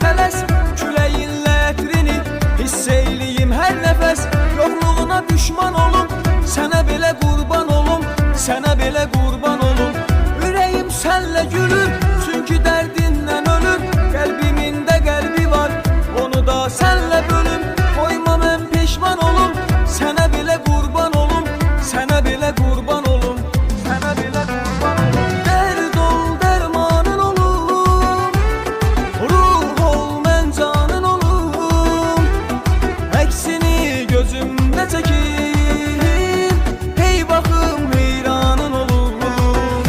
tələs, küləyinlə ətrini hiss eyliyim hər nəfəs. Yoxluğuna düşman olum, sənə belə qurban olum, sənə belə qurban olum. Ürəyim sənlə gülür, çünki dərdindən ölür. Qəlbimin də qəlbi var, onu da sənlə bölüm. Qoyma mən peşman olum, sənə belə qurban olum, sənə belə qurban olum, sənə belə qurban olum. Dərd ol, dərmanın olum, ruh ol, mən canın olum. Əksini gözümdə çəkim, hey baxım heyranın olum.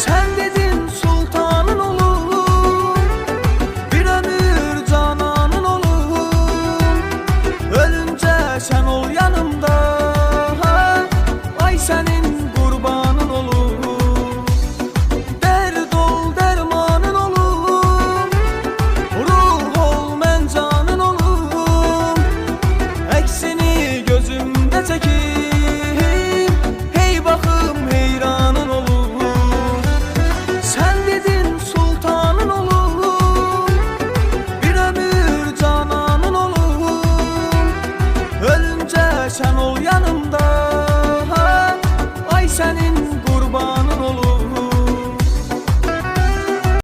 Sən dedin sultanın olum, bir ömür cananın olum. Ölüncə sən ol yanımda, ay sənin qurbanın olum. Dərd ol, dərmanın olum, ruh ol, mən canın olum. Əksini gözümdə çəkim, hey baxım heyranın olum. Sən dedin sultanın olum, bir ömür cananın olum. Ölüncə sən ol yanımda,